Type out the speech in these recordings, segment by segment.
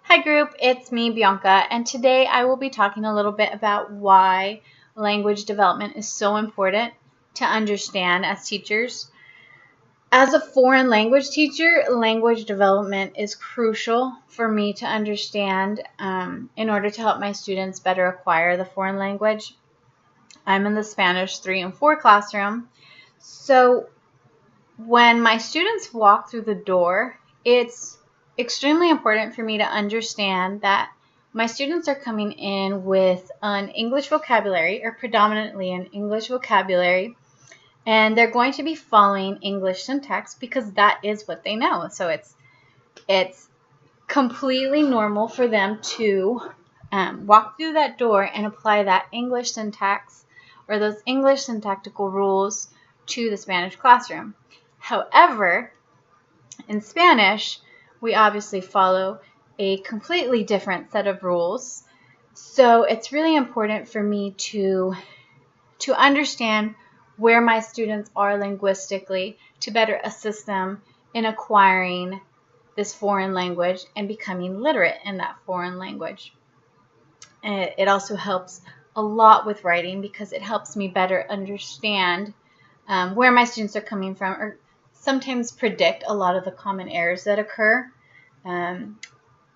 Hi group, it's me Bianca, and today I will be talking a little bit about why language development is so important to understand as teachers. As a foreign language teacher, language development is crucial for me to understand in order to help my students better acquire the foreign language. I'm in the Spanish 3 and 4 classroom, so when my students walk through the door, it's extremely important for me to understand that my students are coming in with an English vocabulary, or predominantly an English vocabulary, and they're going to be following English syntax because that is what they know. So it's completely normal for them to walk through that door and apply that English syntax or those English syntactical rules to the Spanish classroom. However, in Spanish, we obviously follow a completely different set of rules. So it's really important for me to understand where my students are linguistically to better assist them in acquiring this foreign language and becoming literate in that foreign language. And it also helps a lot with writing because it helps me better understand where my students are coming from, or sometimes predict a lot of the common errors that occur.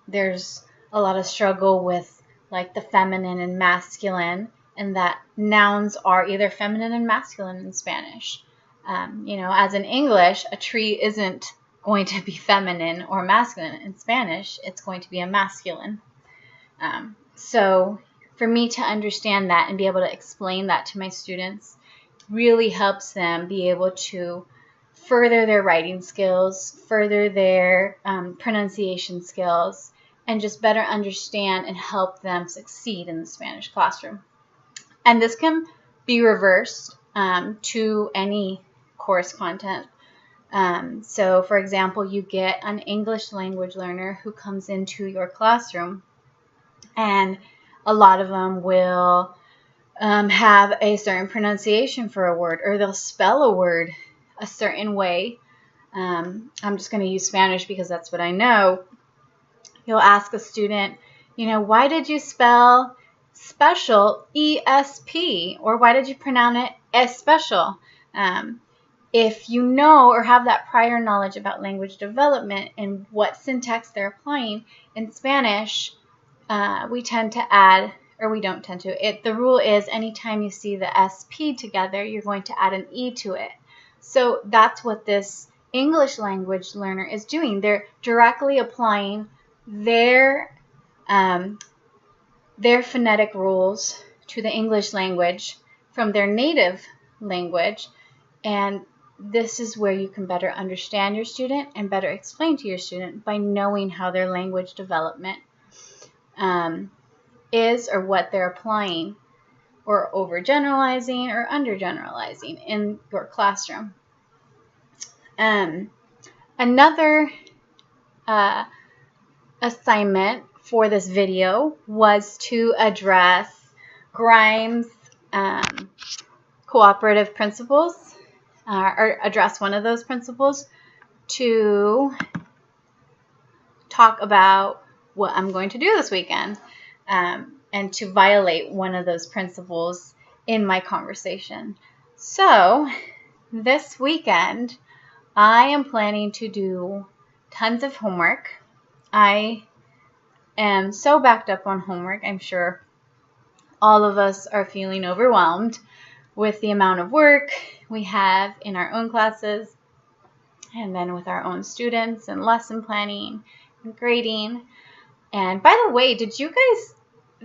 There's a lot of struggle with like the feminine and masculine, and that nouns are either feminine and masculine in Spanish. As in English, a tree isn't going to be feminine or masculine. In Spanish, it's going to be a masculine. So for me to understand that and be able to explain that to my students really helps them be able to further their writing skills, further their pronunciation skills, and just better understand and help them succeed in the Spanish classroom. And this can be reversed to any course content. So for example, you get an English language learner who comes into your classroom, and a lot of them will have a certain pronunciation for a word, or they'll spell a word a certain way. I'm just going to use Spanish because that's what I know. You'll ask a student, why did you spell special ESP, or why did you pronounce it especial? If you know or have that prior knowledge about language development and what syntax they're applying in Spanish, we tend to add, or we don't tend to. The rule is anytime you see the SP together, you're going to add an E to it. So that's what this English language learner is doing. They're directly applying their phonetic rules to the English language from their native language, and this is where you can better understand your student and better explain to your student by knowing how their language development is, or what they're applying or overgeneralizing or undergeneralizing in your classroom. Another assignment for this video was to address Grimes' cooperative principles, or address one of those principles, to talk about what I'm going to do this weekend, and to violate one of those principles in my conversation. So this weekend, I am planning to do tons of homework. I am so backed up on homework. I'm sure all of us are feeling overwhelmed with the amount of work we have in our own classes, and then with our own students, and lesson planning and grading. And by the way, did you guys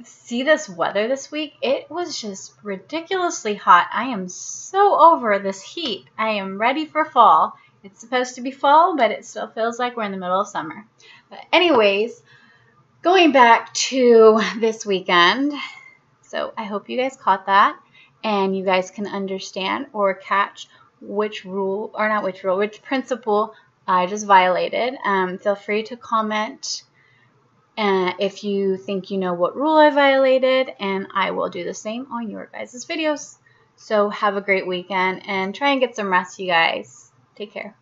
see this weather this week? It was just ridiculously hot. I am so over this heat. I am ready for fall. It's supposed to be fall, but it still feels like we're in the middle of summer. But anyways, going back to this weekend, so I hope you guys caught that, and you guys can understand or catch which principle I just violated. Feel free to comment if you think you know what rule I violated, and I will do the same on your guys' videos. So have a great weekend, and try and get some rest, you guys. Take care.